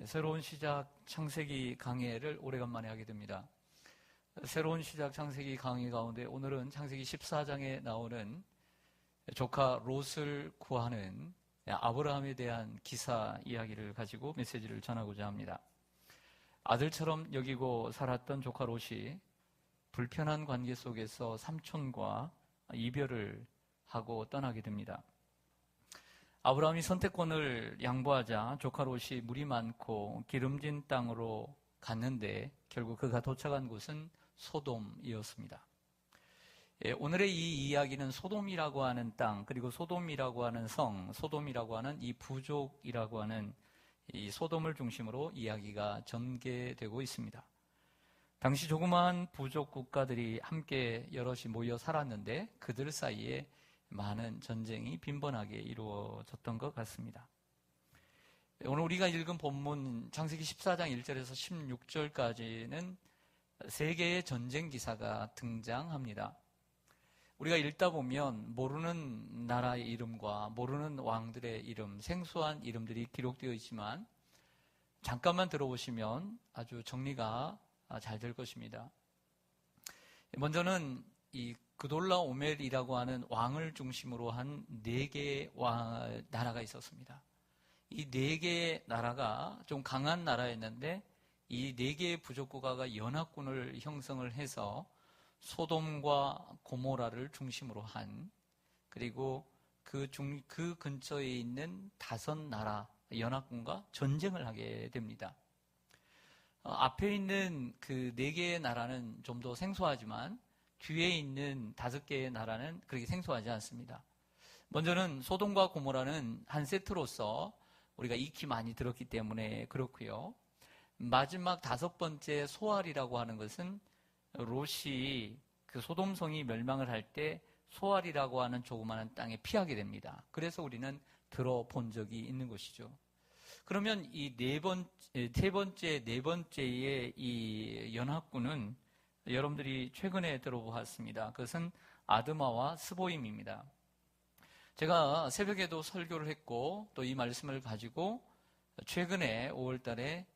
새로운 시작 창세기 강해를 오래간만에 하게 됩니다. 새로운 시작 창세기 강해 가운데 오늘은 창세기 14장에 나오는 조카 롯을 구하는 아브라함에 대한 기사 이야기를 가지고 메시지를 전하고자 합니다. 아들처럼 여기고 살았던 조카 롯이 불편한 관계 속에서 삼촌과 이별을 하고 떠나게 됩니다. 아브라함이 선택권을 양보하자 조카 롯이 물이 많고 기름진 땅으로 갔는데 결국 그가 도착한 곳은 소돔이었습니다. 오늘의 이 이야기는 소돔이라고 하는 땅, 그리고 소돔이라고 하는 성, 소돔이라고 하는 이 부족이라고 하는 이 소돔을 중심으로 이야기가 전개되고 있습니다. 당시 조그마한 부족 국가들이 함께 여럿이 모여 살았는데 그들 사이에 많은 전쟁이 빈번하게 이루어졌던 것 같습니다. 오늘 우리가 읽은 본문 창세기 14장 1절에서 16절까지는 세 개의 전쟁 기사가 등장합니다. 우리가 읽다 보면 모르는 나라의 이름과 모르는 왕들의 이름, 생소한 이름들이 기록되어 있지만 잠깐만 들어보시면 아주 정리가 잘 될 것입니다. 먼저는 이 그돌라오멜이라고 하는 왕을 중심으로 한 네 개의 나라가 있었습니다. 이 네 개의 나라가 좀 강한 나라였는데 이 네 개의 부족국가가 연합군을 형성을 해서 소돔과 고모라를 중심으로 한, 그리고 그 근처에 있는 5나라 연합군과 전쟁을 하게 됩니다. 앞에 있는 그 4개의 나라는 좀 더 생소하지만 뒤에 있는 5개의 나라는 그렇게 생소하지 않습니다. 먼저는 소돔과 고모라는 한 세트로서 우리가 익히 많이 들었기 때문에 그렇고요. 마지막 5번째 소알이라고 하는 것은 롯이 그 소돔성이 멸망을 할 때 소알이라고 하는 조그마한 땅에 피하게 됩니다. 그래서 우리는 들어본 적이 있는 것이죠. 그러면 이 세 번째, 네 번째의 이 연합군은 여러분들이 최근에 들어보았습니다. 그것은 아드마와 스보임입니다. 제가 새벽에도 설교를 했고 또 이 말씀을 가지고 최근에 5월 달에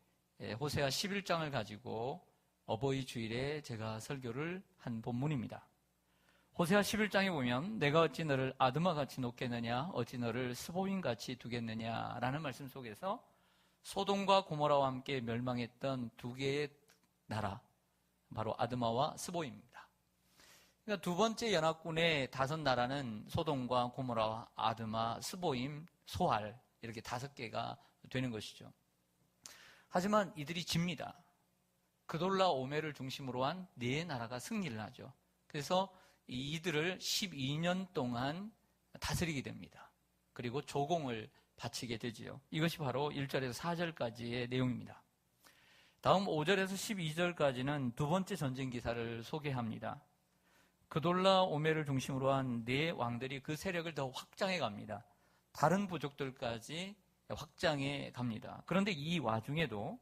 호세아 11장을 가지고 어버이 주일에 제가 설교를 한 본문입니다. 호세아 11장에 보면 내가 어찌 너를 아드마같이 놓겠느냐 어찌 너를 스보임같이 두겠느냐라는 말씀 속에서 소돔과 고모라와 함께 멸망했던 2개의 나라, 바로 아드마와 스보임입니다. 그러니까 두 번째 연합군의 5나라는 소돔과 고모라, 아드마, 스보임, 소알 이렇게 5개가 되는 것이죠. 하지만 이들이 집니다. 그돌라오멜을 중심으로 한 4나라가 승리를 하죠. 그래서 이들을 12년 동안 다스리게 됩니다. 그리고 조공을 바치게 되지요. 이것이 바로 1절에서 4절까지의 내용입니다. 다음 5절에서 12절까지는 두 번째 전쟁 기사를 소개합니다. 그돌라오멜을 중심으로 한 4왕들이 그 세력을 더 확장해 갑니다. 다른 부족들까지 확장해 갑니다. 그런데 이 와중에도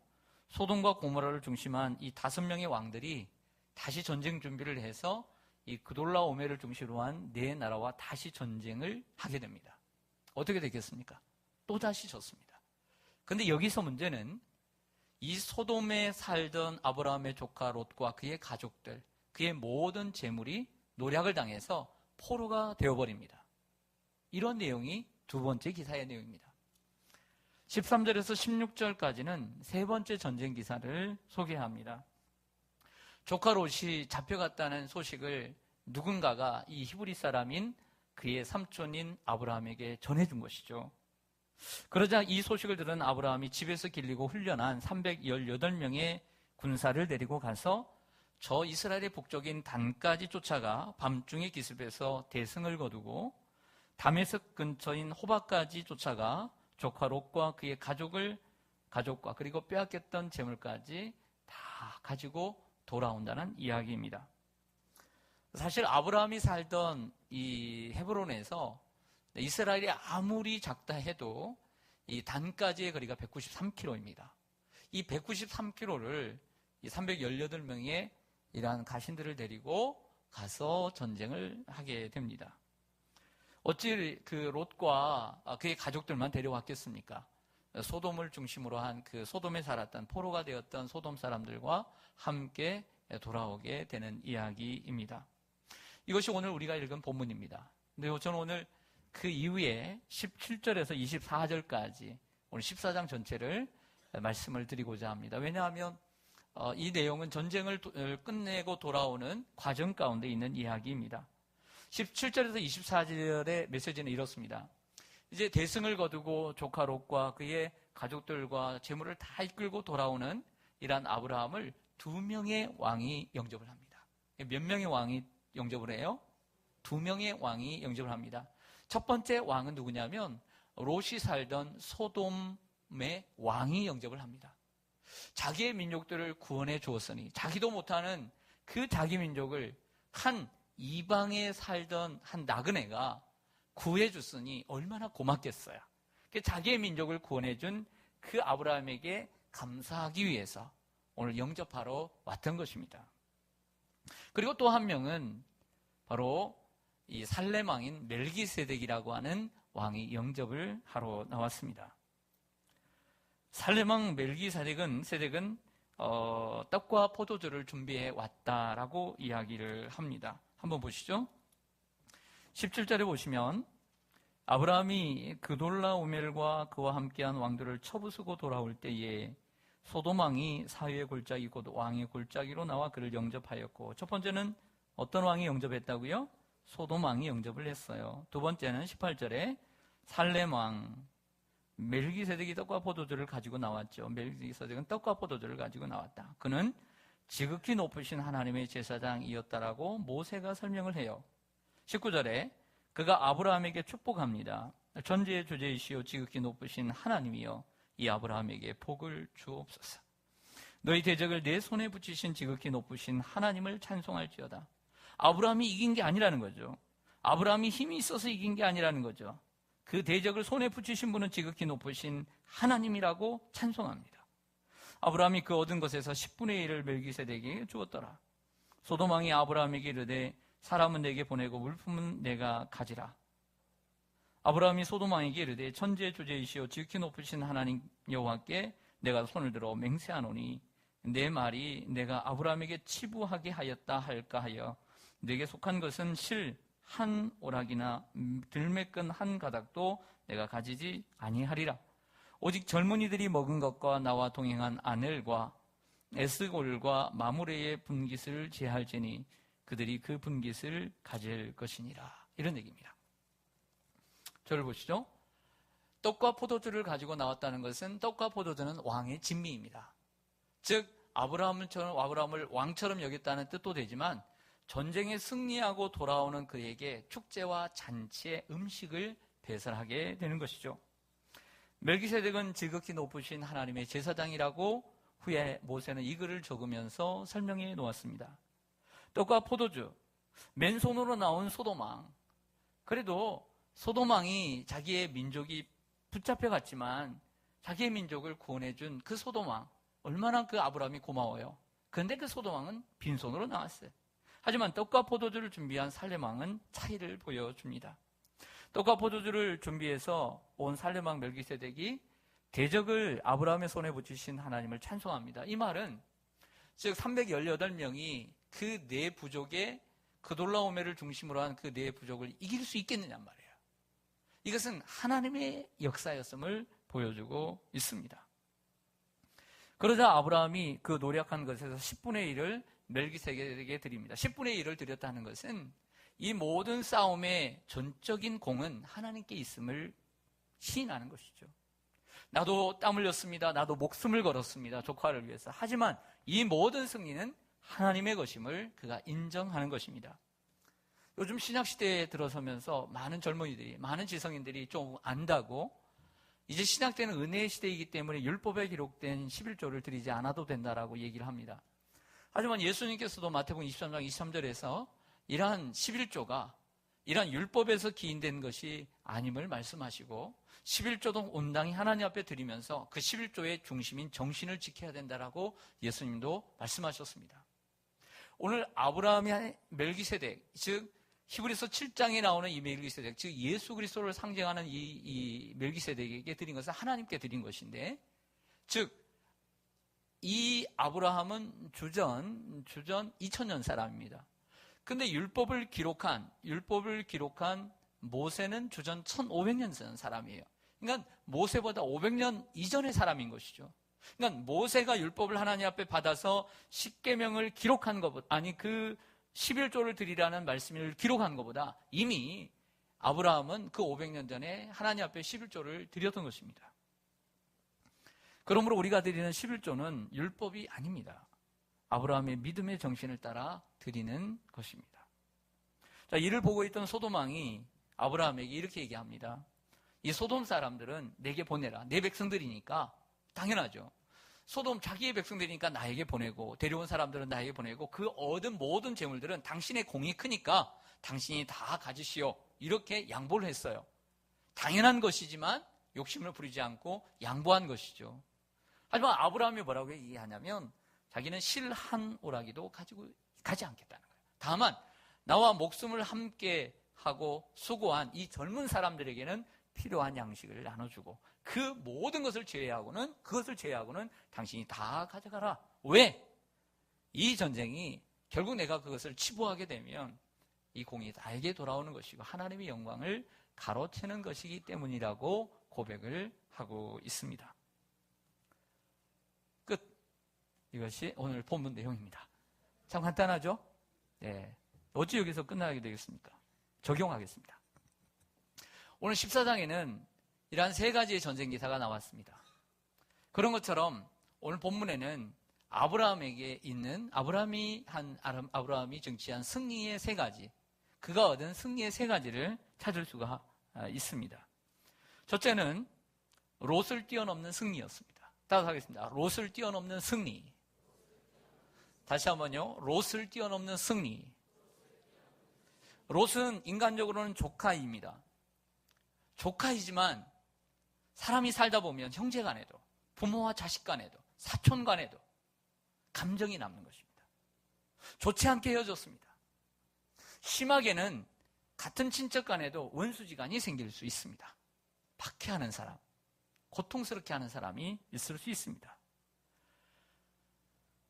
소돔과 고모라를 중심한 이 5명의 왕들이 다시 전쟁 준비를 해서 이 그돌라오멜을 중심으로 한 4나라와 다시 전쟁을 하게 됩니다. 어떻게 되겠습니까? 또다시 졌습니다. 그런데 여기서 문제는 이 소돔에 살던 아브라함의 조카 롯과 그의 가족들, 그의 모든 재물이 노략을 당해서 포로가 되어버립니다. 이런 내용이 두 번째 기사의 내용입니다. 13절에서 16절까지는 세 번째 전쟁 기사를 소개합니다. 조카 롯이 잡혀갔다는 소식을 누군가가 이 히브리 사람인 그의 삼촌인 아브라함에게 전해준 것이죠. 그러자 이 소식을 들은 아브라함이 집에서 길리고 훈련한 318명의 군사를 데리고 가서 저 이스라엘의 북쪽인 단까지 쫓아가 밤중에 기습해서 대승을 거두고 다메섹 근처인 호바까지 쫓아가 조카 롯과 그의 가족과 그리고 빼앗겼던 재물까지 다 가지고 돌아온다는 이야기입니다. 사실 아브라함이 살던 이 헤브론에서 이스라엘이 아무리 작다 해도 이 단까지의 거리가 193km입니다. 이 193km를 이 318명의 이러한 가신들을 데리고 가서 전쟁을 하게 됩니다. 어찌 그 롯과 그의 가족들만 데려왔겠습니까? 소돔을 중심으로 한 그 소돔에 살았던 포로가 되었던 소돔 사람들과 함께 돌아오게 되는 이야기입니다. 이것이 오늘 우리가 읽은 본문입니다. 근데 저는 오늘 그 이후에 17절에서 24절까지 오늘 14장 전체를 말씀을 드리고자 합니다. 왜냐하면 이 내용은 전쟁을 끝내고 돌아오는 과정 가운데 있는 이야기입니다. 17절에서 24절의 메시지는 이렇습니다. 이제 대승을 거두고 조카 롯과 그의 가족들과 재물을 다 이끌고 돌아오는 이란 아브라함을 2명의 왕이 영접을 합니다. 몇 명의 왕이 영접을 해요? 2명의 왕이 영접을 합니다. 첫 번째 왕은 누구냐면 롯이 살던 소돔의 왕이 영접을 합니다. 자기의 민족들을 구원해 주었으니 자기도 못하는 그 자기 민족을 한 이방에 살던 한 나그네가 구해 줬으니 얼마나 고맙겠어요. 자기의 민족을 구원해 준 그 아브라함에게 감사하기 위해서 오늘 영접하러 왔던 것입니다. 그리고 또 한 명은 바로 이 살렘 왕인 멜기세덱이라고 하는 왕이 영접을 하러 나왔습니다. 살렘 왕 멜기세덱은 떡과 포도주를 준비해 왔다라고 이야기를 합니다. 한번 보시죠. 17절에 보시면 아브라함이 그돌라오멜과 그와 함께한 왕들을 쳐부수고 돌아올 때에 소돔 왕이 사위의 골짜기 곧 왕의 골짜기로 나와 그를 영접하였고, 첫 번째는 어떤 왕이 영접했다고요? 소돔 왕이 영접을 했어요. 두 번째는 18절에 살렘 왕 멜기세덱이 떡과 포도주를 가지고 나왔죠. 멜기세덱은 떡과 포도주를 가지고 나왔다. 그는 지극히 높으신 하나님의 제사장이었다라고 모세가 설명을 해요. 19절에 그가 아브라함에게 축복합니다. 전지의 주제이시오 지극히 높으신 하나님이여 이 아브라함에게 복을 주옵소서. 너희 대적을 내 손에 붙이신 지극히 높으신 하나님을 찬송할지어다. 아브라함이 이긴 게 아니라는 거죠. 아브라함이 힘이 있어서 이긴 게 아니라는 거죠. 그 대적을 손에 붙이신 분은 지극히 높으신 하나님이라고 찬송합니다. 아브라함이 그 얻은 것에서 10분의 1을 멜기세덱에게 주었더라. 소돔 왕이 아브라함에게 이르되 사람은 내게 보내고 물품은 내가 가지라. 아브라함이 소돔 왕에게 이르되 천지의 주제이시오 지극히 높으신 하나님 여호와께 내가 손을 들어 맹세하노니 내 말이 내가 아브라함에게 치부하게 하였다 할까 하여 내게 속한 것은 실 한 오락이나 들매끈 한 가닥도 내가 가지지 아니하리라. 오직 젊은이들이 먹은 것과 나와 동행한 아넬과 에스골과 마므레의 분깃을 제할지니 그들이 그 분깃을 가질 것이니라. 이런 얘기입니다. 저를 보시죠. 떡과 포도주를 가지고 나왔다는 것은 떡과 포도주는 왕의 진미입니다. 즉 아브라함을 왕처럼 여겼다는 뜻도 되지만 전쟁에 승리하고 돌아오는 그에게 축제와 잔치의 음식을 배설하게 되는 것이죠. 멜기세덱은 지극히 높으신 하나님의 제사장이라고 후에 모세는 이 글을 적으면서 설명해 놓았습니다. 떡과 포도주, 맨손으로 나온 소돔왕. 그래도 소돔왕이 자기의 민족이 붙잡혀갔지만 자기의 민족을 구원해준 그 소돔왕, 얼마나 그 아브라함이 고마워요. 그런데 그 소돔왕은 빈손으로 나왔어요. 하지만 떡과 포도주를 준비한 살렘왕은 차이를 보여줍니다. 떡과 포도주를 준비해서 온 살렘왕 멜기세덱이 대적을 아브라함의 손에 붙이신 하나님을 찬송합니다. 이 말은 즉 318명이 그 네 부족의 그돌라오멜을 중심으로 한 그 네 부족을 이길 수 있겠느냐는 말이에요. 이것은 하나님의 역사였음을 보여주고 있습니다. 그러자 아브라함이 그 노력한 것에서 10분의 1을 멜기세덱에게 드립니다. 10분의 1을 드렸다는 것은 이 모든 싸움의 전적인 공은 하나님께 있음을 시인하는 것이죠. 나도 땀 흘렸습니다. 나도 목숨을 걸었습니다. 조카를 위해서. 하지만 이 모든 승리는 하나님의 것임을 그가 인정하는 것입니다. 요즘 신약시대에 들어서면서 많은 젊은이들이, 많은 지성인들이 좀 안다고 이제 신약때는 은혜의 시대이기 때문에 율법에 기록된 11조를 드리지 않아도 된다라고 얘기를 합니다. 하지만 예수님께서도 마태복음 23장 23절에서 이러한 11조가 이러한 율법에서 기인된 것이 아님을 말씀하시고 11조도 온당히 하나님 앞에 드리면서 그 11조의 중심인 정신을 지켜야 된다라고 예수님도 말씀하셨습니다. 오늘 아브라함의 멜기세덱, 즉 히브리서 7장에 나오는 이 멜기세덱, 즉 예수 그리스도를 상징하는 이 멜기세덱에게 드린 것은 하나님께 드린 것인데, 즉 이 아브라함은 주전 2000년 사람입니다. 근데 율법을 기록한 모세는 주전 1500년 전 사람이에요. 그러니까 모세보다 500년 이전의 사람인 것이죠. 그러니까 모세가 율법을 하나님 앞에 받아서 십계명을 기록한 것보다, 아니 그 11조를 드리라는 말씀을 기록한 것보다 이미 아브라함은 그 500년 전에 하나님 앞에 11조를 드렸던 것입니다. 그러므로 우리가 드리는 11조는 율법이 아닙니다. 아브라함의 믿음의 정신을 따라 드리는 것입니다. 자, 이를 보고 있던 소돔 왕이 아브라함에게 이렇게 얘기합니다. 이 소돔 사람들은 내게 보내라. 내 백성들이니까 당연하죠. 소돔 자기의 백성들이니까 나에게 보내고, 데려온 사람들은 나에게 보내고, 그 얻은 모든 재물들은 당신의 공이 크니까 당신이 다 가지시오. 이렇게 양보를 했어요. 당연한 것이지만 욕심을 부리지 않고 양보한 것이죠. 하지만 아브라함이 뭐라고 얘기하냐면 자기는 실 한 오라기도 가지 않겠다는 거예요. 다만 나와 목숨을 함께 하고 수고한 이 젊은 사람들에게는 필요한 양식을 나눠주고, 그 모든 것을 제외하고는 당신이 다 가져가라. 왜? 이 전쟁이 결국 내가 그것을 치부하게 되면 이 공이 나에게 돌아오는 것이고 하나님의 영광을 가로채는 것이기 때문이라고 고백을 하고 있습니다. 끝. 이것이 오늘 본문 내용입니다. 참 간단하죠? 네. 어찌 여기서 끝나게 되겠습니까? 적용하겠습니다. 오늘 14장에는 이러한 세 가지의 전쟁 기사가 나왔습니다. 그런 것처럼 오늘 본문에는 아브라함에게 있는 아브라함이 정치한 승리의 세 가지, 그가 얻은 승리의 세 가지를 찾을 수가 있습니다. 첫째는 롯을 뛰어넘는 승리였습니다. 따라하겠습니다. 롯을 뛰어넘는 승리. 다시 한번요. 롯을 뛰어넘는 승리. 롯은 인간적으로는 조카입니다. 조카이지만 사람이 살다 보면 형제 간에도, 부모와 자식 간에도, 사촌 간에도 감정이 남는 것입니다. 좋지 않게 헤어졌습니다. 심하게는 같은 친척 간에도 원수지간이 생길 수 있습니다. 박해하는 사람, 고통스럽게 하는 사람이 있을 수 있습니다.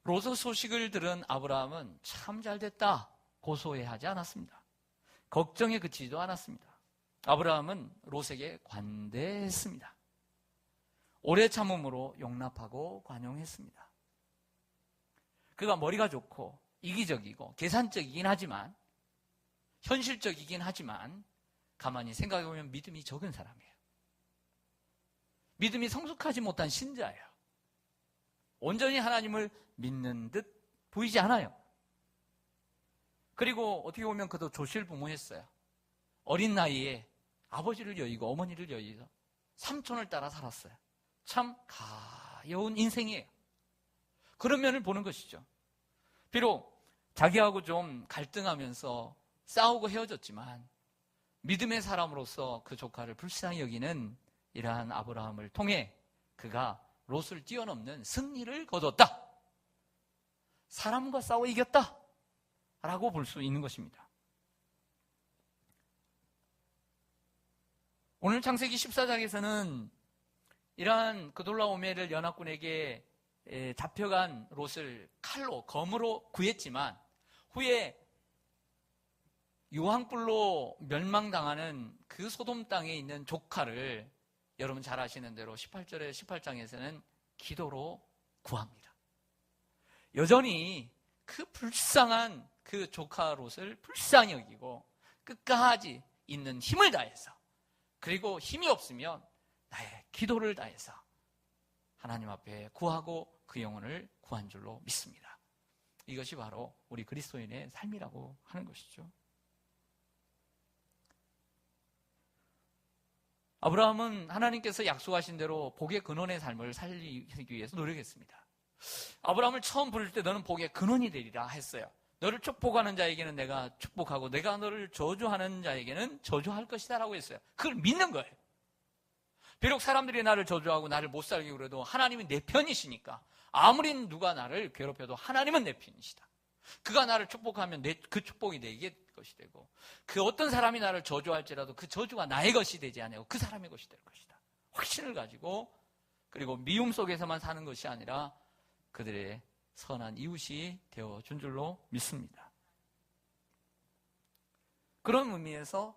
롯의 소식을 들은 아브라함은 참 잘됐다 고소해하지 않았습니다. 걱정에 그치지도 않았습니다. 아브라함은 롯에게 관대했습니다. 오래 참음으로 용납하고 관용했습니다. 그가 머리가 좋고 이기적이고 계산적이긴 하지만, 현실적이긴 하지만 가만히 생각해보면 믿음이 적은 사람이에요. 믿음이 성숙하지 못한 신자예요. 온전히 하나님을 믿는 듯 보이지 않아요. 그리고 어떻게 보면 그도 조실부모했어요. 어린 나이에 아버지를 여의고 어머니를 여의고 삼촌을 따라 살았어요. 참 가여운 인생이에요. 그런 면을 보는 것이죠. 비록 자기하고 좀 갈등하면서 싸우고 헤어졌지만 믿음의 사람으로서 그 조카를 불쌍히 여기는 이러한 아브라함을 통해 그가 롯을 뛰어넘는 승리를 거뒀다. 사람과 싸워 이겼다 라고 볼 수 있는 것입니다. 오늘 창세기 14장에서는 이러한 그돌라오멜 연합군에게 잡혀간 롯을 검으로 구했지만 후에 유황불로 멸망당하는 그 소돔 땅에 있는 조카를 여러분 잘 아시는 대로 18장에서는 기도로 구합니다. 여전히 그 불쌍한 그 조카 롯을 불쌍히 여기고 끝까지 있는 힘을 다해서, 그리고 힘이 없으면 나의 기도를 다해서 하나님 앞에 구하고 그 영혼을 구한 줄로 믿습니다. 이것이 바로 우리 그리스도인의 삶이라고 하는 것이죠. 아브라함은 하나님께서 약속하신 대로 복의 근원의 삶을 살기 위해서 노력했습니다. 아브라함을 처음 부를 때 너는 복의 근원이 되리라 했어요. 너를 축복하는 자에게는 내가 축복하고 내가 너를 저주하는 자에게는 저주할 것이다 라고 했어요. 그걸 믿는 거예요. 비록 사람들이 나를 저주하고 나를 못 살게 그래도 하나님은 내 편이시니까, 아무리 누가 나를 괴롭혀도 하나님은 내 편이시다. 그가 나를 축복하면 그 축복이 내게 것이 되고, 그 어떤 사람이 나를 저주할지라도 그 저주가 나의 것이 되지 아니하고 그 사람의 것이 될 것이다. 확신을 가지고, 그리고 미움 속에서만 사는 것이 아니라 그들의 선한 이웃이 되어준 줄로 믿습니다. 그런 의미에서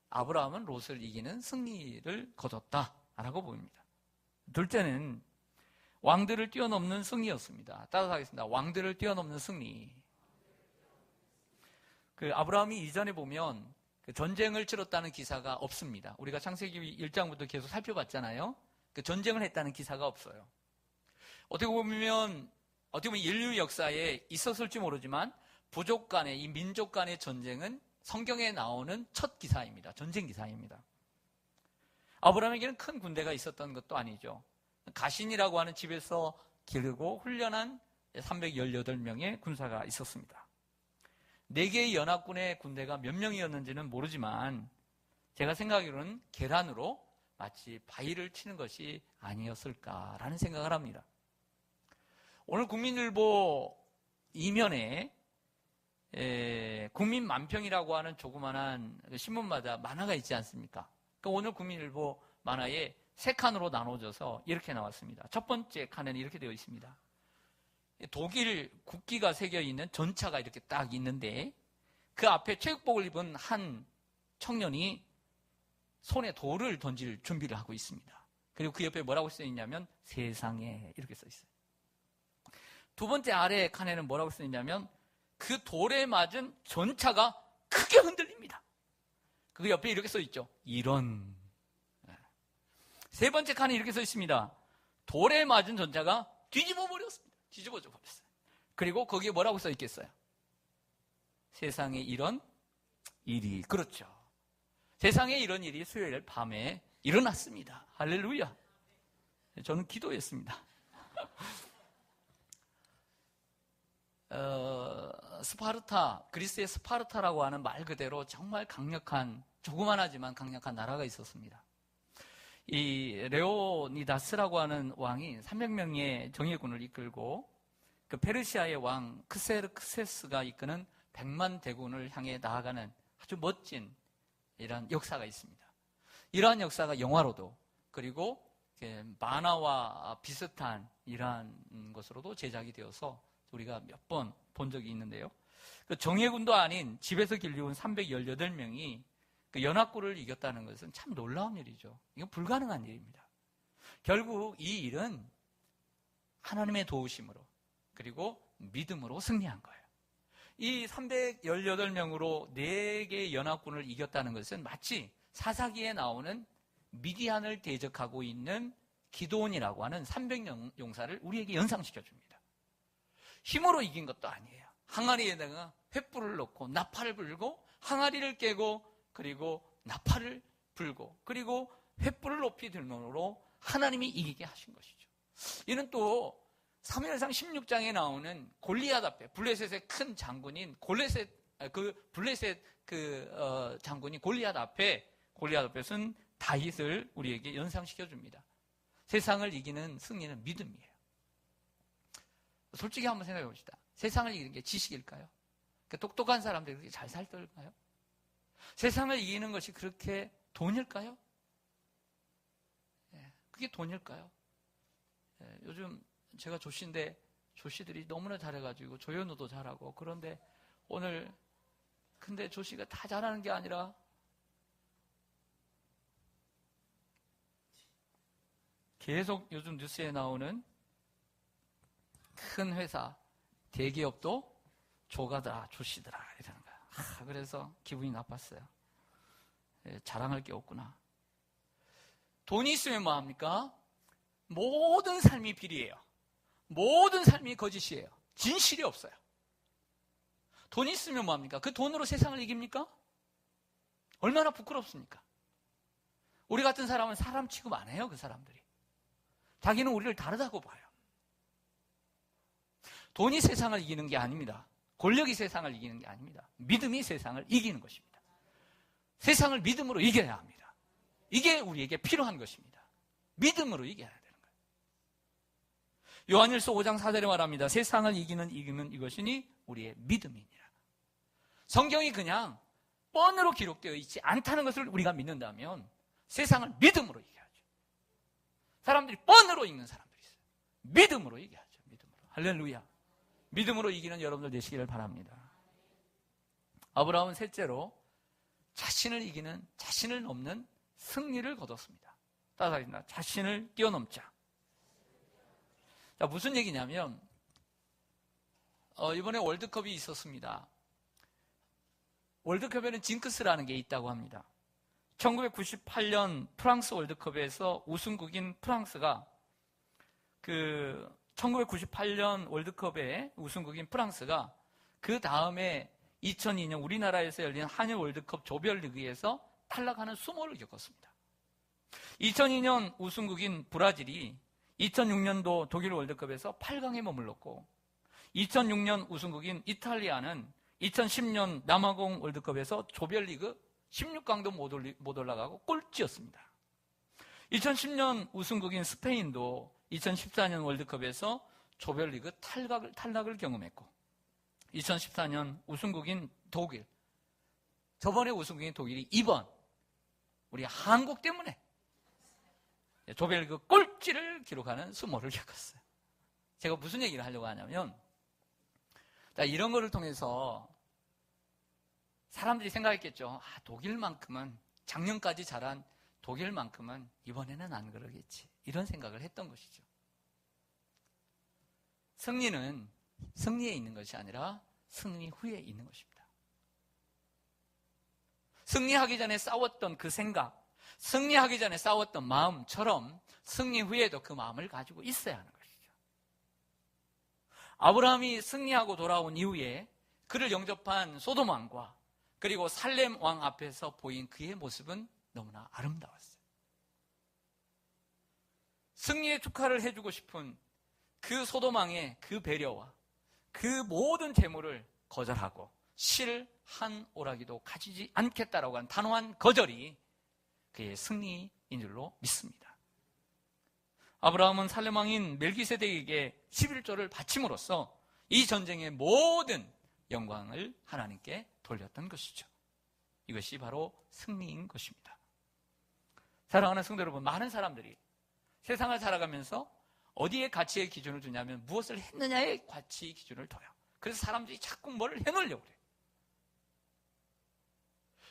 아브라함은 롯을 이기는 승리를 거뒀다라고 보입니다. 둘째는 왕들을 뛰어넘는 승리였습니다. 따라서 하겠습니다. 왕들을 뛰어넘는 승리. 아브라함이 이전에 보면 전쟁을 치렀다는 기사가 없습니다. 우리가 창세기 1장부터 계속 살펴봤잖아요. 전쟁을 했다는 기사가 없어요. 어떻게 보면 인류 역사에 있었을지 모르지만 부족 간의, 이 민족 간의 전쟁은 성경에 나오는 첫 기사입니다. 전쟁 기사입니다. 아브라함에게는 큰 군대가 있었던 것도 아니죠. 가신이라고 하는 집에서 기르고 훈련한 318명의 군사가 있었습니다. 4개의 연합군의 군대가 몇 명이었는지는 모르지만 제가 생각하기로는 계란으로 마치 바위를 치는 것이 아니었을까라는 생각을 합니다. 오늘 국민일보 이면에 국민 만평이라고 하는 조그만한 신문마다 만화가 있지 않습니까? 오늘 국민일보 만화에 3칸으로 나눠져서 이렇게 나왔습니다. 첫 번째 칸에는 이렇게 되어 있습니다. 독일 국기가 새겨있는 전차가 이렇게 딱 있는데 그 앞에 체육복을 입은 한 청년이 손에 돌을 던질 준비를 하고 있습니다. 그리고 그 옆에 뭐라고 써있냐면 세상에 이렇게 써있어요. 두 번째 아래 칸에는 뭐라고 써있냐면 그 돌에 맞은 전차가 크게 흔들립니다. 그 옆에 이렇게 써있죠. 이런. 세 번째 칸에 이렇게 써있습니다. 돌에 맞은 전차가 뒤집어 버렸습니다. 뒤집어져 버렸어요. 그리고 거기에 뭐라고 써있겠어요? 세상에 이런 일이. 그렇죠. 세상에 이런 일이 수요일 밤에 일어났습니다. 할렐루야. 저는 기도했습니다. 스파르타, 그리스의 스파르타라고 하는 말 그대로 정말 강력한, 조그만하지만 강력한 나라가 있었습니다. 이 레오니다스라고 하는 왕이 300명의 정예군을 이끌고 그 페르시아의 왕 크세르크세스가 이끄는 100만 대군을 향해 나아가는 아주 멋진 이런 역사가 있습니다. 이러한 역사가 영화로도, 그리고 만화와 비슷한 이러한 것으로도 제작이 되어서 우리가 몇 번 본 적이 있는데요. 그 정예군도 아닌 집에서 길러온 318명이 그 연합군을 이겼다는 것은 참 놀라운 일이죠. 이건 불가능한 일입니다. 결국 이 일은 하나님의 도우심으로, 그리고 믿음으로 승리한 거예요. 이 318명으로 4개의 연합군을 이겼다는 것은 마치 사사기에 나오는 미디안을 대적하고 있는 기드온이라고 하는 300용사를 우리에게 연상시켜줍니다. 힘으로 이긴 것도 아니에요. 항아리에다가 횃불을 넣고 나팔을 불고 항아리를 깨고 그리고 나팔을 불고 그리고 횃불을 높이 들므로 하나님이 이기게 하신 것이죠. 이는 또 사무엘상 16장에 나오는 골리앗 앞에 블레셋의 큰 장군인 블레셋 장군이 골리앗 앞에 쓴 다윗을 우리에게 연상시켜 줍니다. 세상을 이기는 승리는 믿음이에요. 솔직히 한번 생각해 봅시다. 세상을 이기는 게 지식일까요? 똑똑한 사람들이 그렇게 잘 살떨까요? 세상을 이기는 것이 그렇게 돈일까요? 그게 돈일까요? 요즘 제가 조씨인데 조씨들이 너무나 잘해가지고 조현우도 잘하고 그런데 근데 조씨가 다 잘하는 게 아니라 계속 요즘 뉴스에 나오는 큰 회사, 대기업도 조가더라, 조씨더라 이러는 거야. 그래서 기분이 나빴어요. 자랑할 게 없구나. 돈이 있으면 뭐합니까? 모든 삶이 비리예요. 모든 삶이 거짓이에요. 진실이 없어요. 돈이 있으면 뭐합니까? 그 돈으로 세상을 이깁니까? 얼마나 부끄럽습니까? 우리 같은 사람은 사람 취급 안 해요. 그 사람들이. 자기는 우리를 다르다고 봐요. 돈이 세상을 이기는 게 아닙니다. 권력이 세상을 이기는 게 아닙니다. 믿음이 세상을 이기는 것입니다. 세상을 믿음으로 이겨야 합니다. 이게 우리에게 필요한 것입니다. 믿음으로 이겨야 되는 거예요. 요한일서 5장 4절에 말합니다. 세상을 이기는 이것이니 우리의 믿음이니라. 성경이 그냥 뻔으로 기록되어 있지 않다는 것을 우리가 믿는다면 세상을 믿음으로 이겨야죠. 사람들이 뻔으로 읽는 사람들이 있어요. 믿음으로 이겨야죠. 믿음으로. 할렐루야. 믿음으로 이기는 여러분들 되시기를 바랍니다. 아브라함은 셋째로 자신을 넘는 승리를 거뒀습니다. 따라합니다. 자신을 뛰어넘자. 자, 무슨 얘기냐면 이번에 월드컵이 있었습니다. 월드컵에는 징크스라는 게 있다고 합니다. 1998년 프랑스 월드컵에서 우승국인 프랑스가 1998년 월드컵의 우승국인 프랑스가 그 다음에 2002년 우리나라에서 열린 한일 월드컵 조별리그에서 탈락하는 수모를 겪었습니다. 2002년 우승국인 브라질이 2006년도 독일 월드컵에서 8강에 머물렀고 2006년 우승국인 이탈리아는 2010년 남아공 월드컵에서 조별리그 16강도 못 올라가고 꼴찌였습니다. 2010년 우승국인 스페인도 2014년 월드컵에서 조별리그 탈락을 경험했고 2014년 우승국인 독일, 저번에 우승국인 독일이 이번 우리 한국 때문에 조별리그 꼴찌를 기록하는 수모를 겪었어요. 제가 무슨 얘기를 하려고 하냐면 이런 거를 통해서 사람들이 생각했겠죠. 독일만큼은 작년까지 잘한 독일만큼은 이번에는 안 그러겠지. 이런 생각을 했던 것이죠. 승리는 승리에 있는 것이 아니라 승리 후에 있는 것입니다. 승리하기 전에 싸웠던 그 생각, 승리하기 전에 싸웠던 마음처럼 승리 후에도 그 마음을 가지고 있어야 하는 것이죠. 아브라함이 승리하고 돌아온 이후에 그를 영접한 소돔 왕과 그리고 살렘 왕 앞에서 보인 그의 모습은 너무나 아름다웠어요. 승리의 축하를 해주고 싶은 그 소돔 왕의 그 배려와 그 모든 재물을 거절하고 실 한 오라기도 가지지 않겠다라고 한 단호한 거절이 그의 승리인 줄로 믿습니다. 아브라함은 살렘 왕인 멜기세덱에게 11조를 바침으로써 이 전쟁의 모든 영광을 하나님께 돌렸던 것이죠. 이것이 바로 승리인 것입니다. 사랑하는 성도 여러분, 많은 사람들이 세상을 살아가면서 어디에 가치의 기준을 두냐면 무엇을 했느냐의 가치 기준을 둬요. 그래서 사람들이 자꾸 뭘 해놓으려고 그래요.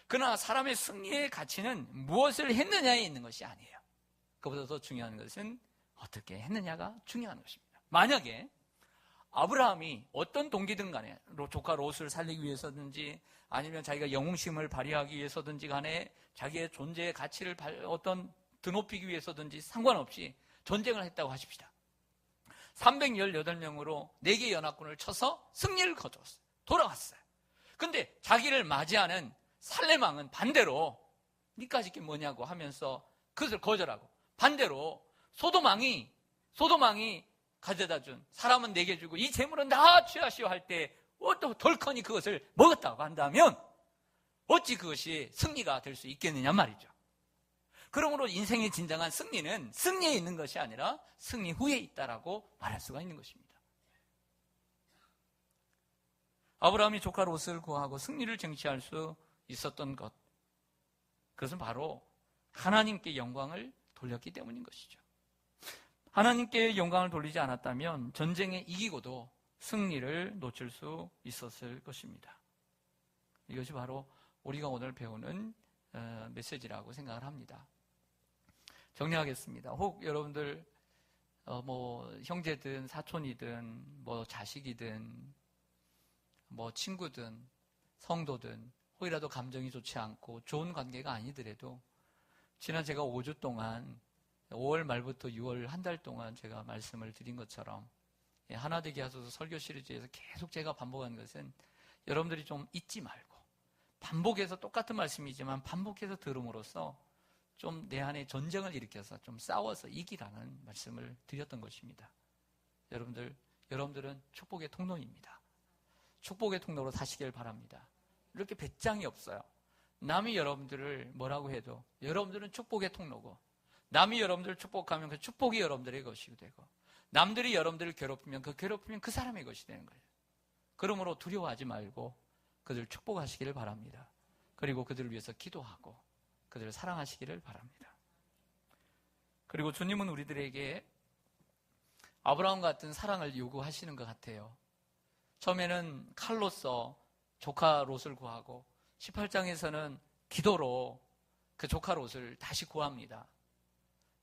그러나 사람의 승리의 가치는 무엇을 했느냐에 있는 것이 아니에요. 그보다 더 중요한 것은 어떻게 했느냐가 중요한 것입니다. 만약에 아브라함이 어떤 동기든 간에 조카 롯을 살리기 위해서든지 아니면 자기가 영웅심을 발휘하기 위해서든지 간에 자기의 존재의 가치를 어떤 드높이기 위해서든지 상관없이 전쟁을 했다고 하십시다. 318명으로 4개 연합군을 쳐서 승리를 거두었어요. 돌아왔어요. 근데 자기를 맞이하는 살렘왕은 반대로 니까지 게 뭐냐고 하면서 그것을 거절하고 반대로 소돔왕이 가져다 준 사람은 내게 주고 이 재물은 다 취하시오 할 때 또 덜커니 그것을 먹었다고 한다면 어찌 그것이 승리가 될 수 있겠느냐 말이죠. 그러므로 인생의 진정한 승리는 승리에 있는 것이 아니라 승리 후에 있다라고 말할 수가 있는 것입니다. 아브라함이 조카 롯을 구하고 승리를 쟁취할 수 있었던 것, 그것은 바로 하나님께 영광을 돌렸기 때문인 것이죠. 하나님께 영광을 돌리지 않았다면 전쟁에 이기고도 승리를 놓칠 수 있었을 것입니다. 이것이 바로 우리가 오늘 배우는 메시지라고 생각을 합니다. 정리하겠습니다. 혹 여러분들 형제든 사촌이든 자식이든 친구든 성도든 혹이라도 감정이 좋지 않고 좋은 관계가 아니더라도 지난 제가 5주 동안 5월 말부터 6월 한 달 동안 제가 말씀을 드린 것처럼 하나되게 하소서 설교 시리즈에서 계속 제가 반복한 것은 여러분들이 좀 잊지 말고 반복해서 똑같은 말씀이지만 반복해서 들음으로써 좀 내 안에 전쟁을 일으켜서 좀 싸워서 이기라는 말씀을 드렸던 것입니다. 여러분들은 축복의 통로입니다. 축복의 통로로 사시길 바랍니다. 이렇게 배짱이 없어요. 남이 여러분들을 뭐라고 해도 여러분들은 축복의 통로고 남이 여러분들을 축복하면 그 축복이 여러분들의 것이 되고 남들이 여러분들을 괴롭히면 그 괴롭히면 그 사람의 것이 되는 거예요. 그러므로 두려워하지 말고 그들을 축복하시기를 바랍니다. 그리고 그들을 위해서 기도하고 그들을 사랑하시기를 바랍니다. 그리고 주님은 우리들에게 아브라함 같은 사랑을 요구하시는 것 같아요. 처음에는 칼로서 조카 롯을 구하고 18장에서는 기도로 그 조카 롯을 다시 구합니다.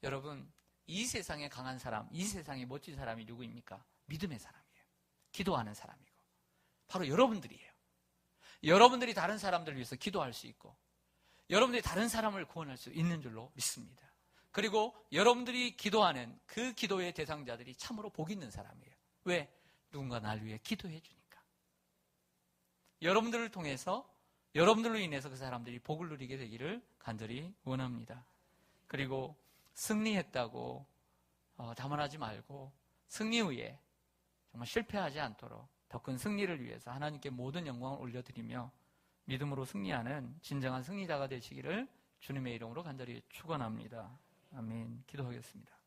여러분, 이 세상에 강한 사람, 이 세상에 멋진 사람이 누구입니까? 믿음의 사람이에요. 기도하는 사람이고. 바로 여러분들이에요. 여러분들이 다른 사람들을 위해서 기도할 수 있고 여러분들이 다른 사람을 구원할 수 있는 줄로 믿습니다. 그리고 여러분들이 기도하는 그 기도의 대상자들이 참으로 복 있는 사람이에요. 왜? 누군가 날 위해 기도해 주니까. 여러분들을 통해서 여러분들로 인해서 그 사람들이 복을 누리게 되기를 간절히 원합니다. 그리고 승리했다고 자만하지 말고 승리 후에 정말 실패하지 않도록 더 큰 승리를 위해서 하나님께 모든 영광을 올려드리며 믿음으로 승리하는 진정한 승리자가 되시기를 주님의 이름으로 간절히 축원합니다. 아멘. 기도하겠습니다.